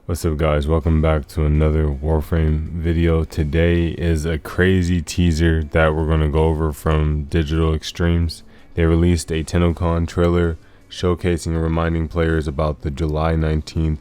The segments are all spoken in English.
What's up guys, welcome back to another Warframe video. Today is a crazy teaser that we're going to go over from Digital Extremes. They released a Tennocon trailer showcasing and reminding players about the July 19th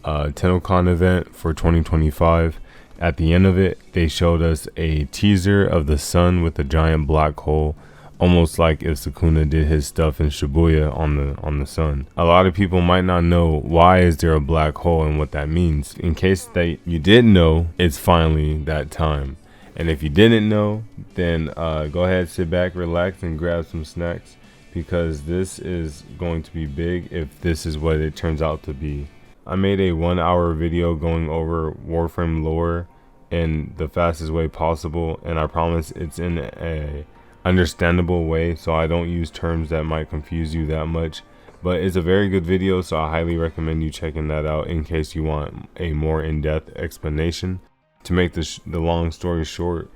Tennocon event for 2025. At the end of it, they showed us a teaser of the sun with a giant black hole, almost like if Sukuna did his stuff in Shibuya on the sun. A lot of people might not know why is there a black hole and what that means. In case that you didn't know, it's finally that time. And if you didn't know, then go ahead, sit back, relax, and grab some snacks, because this is going to be big if this is what it turns out to be. I made a 1-hour video going over Warframe lore in the fastest way possible, and I promise it's in a understandable way, so I don't use terms that might confuse you that much. But it's a very good video, so I highly recommend you checking that out in case you want a more in-depth explanation. To make the long story short,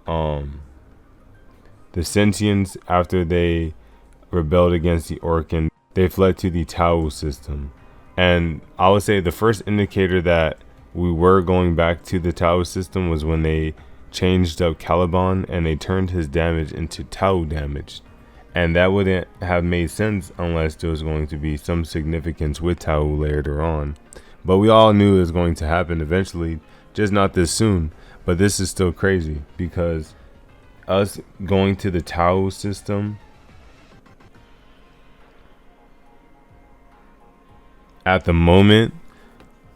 the Sentients, after they rebelled against the Orkin, they fled to the Tau system. And I would say the first indicator that we were going back to the Tau system was when they changed up Caliban and they turned his damage into Tau damage. And that wouldn't have made sense unless there was going to be some significance with Tau later on. But we all knew it was going to happen eventually, just not this soon. But this is still crazy, because us going to the Tau system at the moment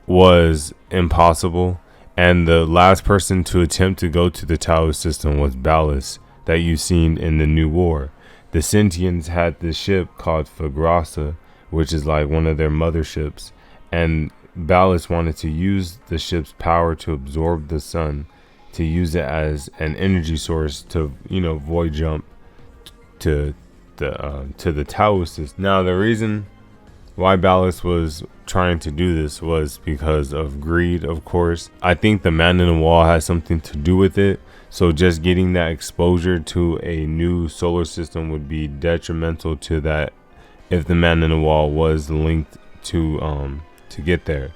was impossible. And the last person to attempt to go to the Tau system was Ballas, that you've seen in the New War. The Sentients had this ship called Fagrasa, which is like one of their motherships, and Ballas wanted to use the ship's power to absorb the sun, to use it as an energy source to, void jump to the Tau system. Now, the reason why Ballas was trying to do this was because of greed, of course. I think the man in the wall has something to do with it. So just getting that exposure to a new solar system would be detrimental to that if the man in the wall was linked to get there.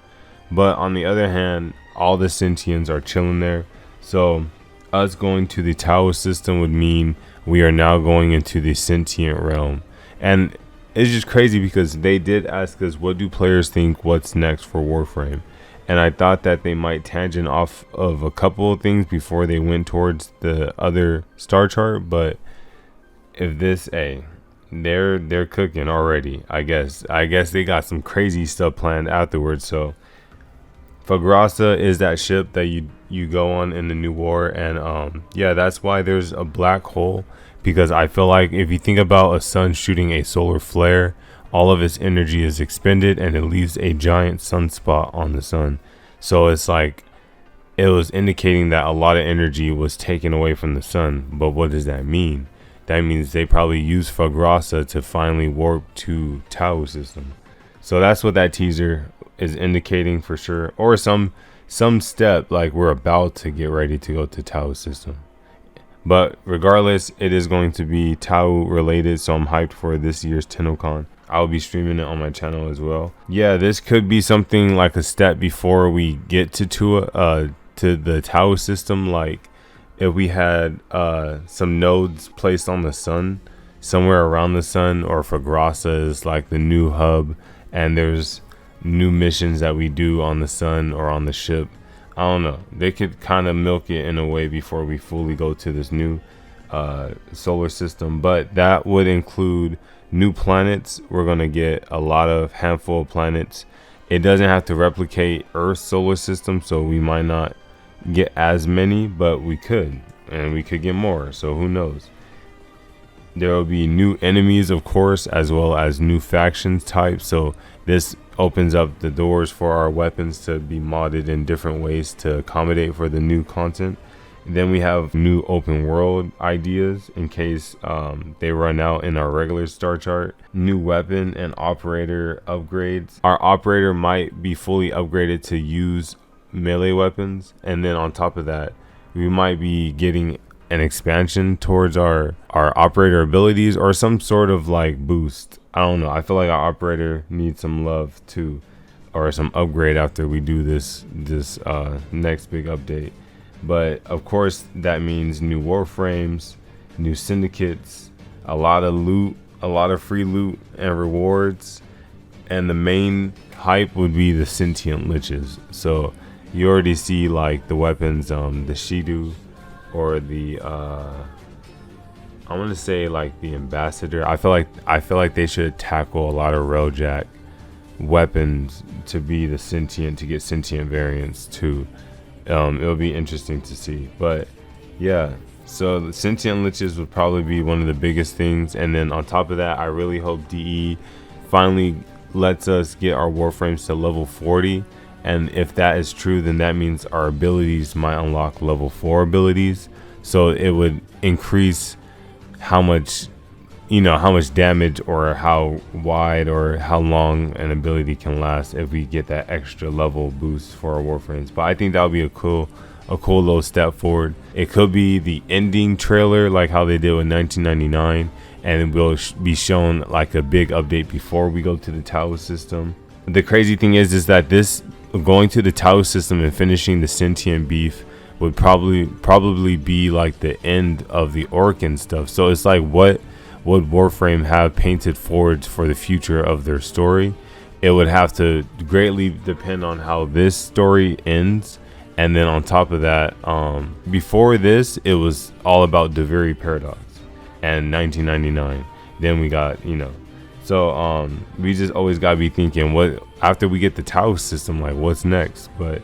But on the other hand, all the Sentients are chilling there. So us going to the Tau system would mean we are now going into the sentient realm. And it's just crazy because they did ask us, what do players think what's next for Warframe? And I thought that they might tangent off of a couple of things before they went towards the other star chart. But if this, they're cooking already. I guess they got some crazy stuff planned afterwards. So Fagrasa is that ship that you go on in the New War, and yeah, that's why there's a black hole. Because I feel like if you think about a sun shooting a solar flare, all of its energy is expended and it leaves a giant sunspot on the sun. So it's like it was indicating that a lot of energy was taken away from the sun. But what does that mean? That means they probably used Fagrasa to finally warp to Tau system. So that's what that teaser is indicating for sure. Or some step like we're about to get ready to go to Tau system. But regardless, it is going to be Tau related, so I'm hyped for this year's Tennocon. I'll be streaming it on my channel as well. Yeah, this could be something like a step before we get to the Tau system. Like if we had some nodes placed on the sun, somewhere around the sun, or Fagrasa is like the new hub, and there's new missions that we do on the sun or on the ship. I don't know. They could kind of milk it in a way before we fully go to this new solar system. But that would include new planets. We're going to get a handful of planets. It doesn't have to replicate Earth's solar system, so we might not get as many, but we could. And we could get more, so who knows. There will be new enemies, of course, as well as new factions types. So this opens up the doors for our weapons to be modded in different ways to accommodate for the new content. Then we have new open world ideas in case they run out in our regular star chart. New weapon and operator upgrades. Our operator might be fully upgraded to use melee weapons, and then on top of that, we might be getting an expansion towards our operator abilities or some sort of like boost. I don't know. I feel like our operator needs some love too. or some upgrade after we do this next big update. But of course that means new Warframes, new syndicates, a lot of loot, a lot of free loot and rewards, and the main hype would be the sentient liches. So you already see like the weapons, the Shidu, or the I want to say like the ambassador. I feel like they should tackle a lot of railjack weapons to be the sentient, to get sentient variants too. It'll be interesting to see. But yeah, so the sentient liches would probably be one of the biggest things. And then on top of that, I really hope DE finally lets us get our Warframes to level 40. And if that is true, then that means our abilities might unlock level 4 abilities. So it would increase how much damage or how wide or how long an ability can last if we get that extra level boost for our Warframes. But I think that would be a cool little step forward. It could be the ending trailer like how they did with 1999, and it will be shown like a big update before we go to the Tau system. The crazy thing is that this going to the Tau system and finishing the sentient beef would probably be like the end of the orc and stuff. So it's like, what would Warframe have painted forward for the future of their story? It would have to greatly depend on how this story ends. And then on top of that, before this, it was all about the very paradox and 1999. Then we got, so we just always gotta be thinking, what after we get the Tau system, like what's next? But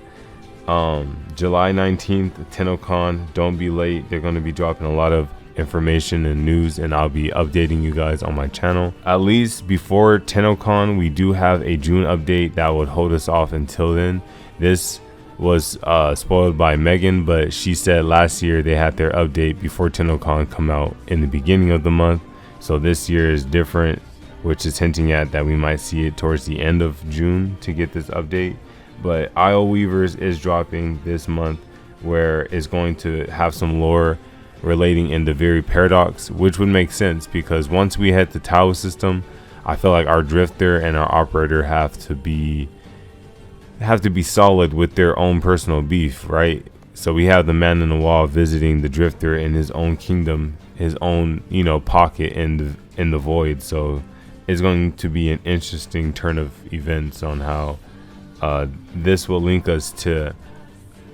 July 19th, Tennocon, don't be late. They're going to be dropping a lot of information and news, and I'll be updating you guys on my channel. At least before Tennocon, we do have a June update that would hold us off until then. This was spoiled by Megan, but she said last year they had their update before Tennocon come out in the beginning of the month. So this year is different, which is hinting at that we might see it towards the end of June to get this update. But Isle Weavers is dropping this month, where it's going to have some lore relating in the very paradox, which would make sense because once we hit the Tau system, I feel like our drifter and our operator have to be solid with their own personal beef, right? So we have the man in the wall visiting the drifter in his own kingdom, his own pocket in the void. So it's going to be an interesting turn of events on how this will link us to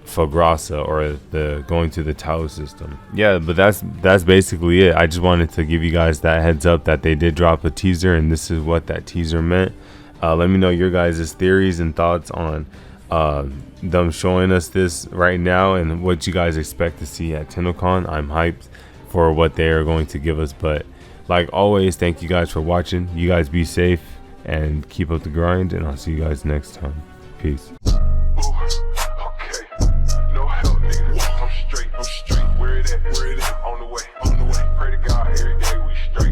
Fagrasa, or the going to the Tau system. Yeah, but that's basically it. I just wanted to give you guys that heads up that they did drop a teaser, and this is what that teaser meant. Let me know your guys' theories and thoughts on them showing us this right now and what you guys expect to see at Tennocon. I'm hyped for what they are going to give us, but like always, thank you guys for watching. You guys be safe and keep up the grind, and I'll see you guys next time. Peace.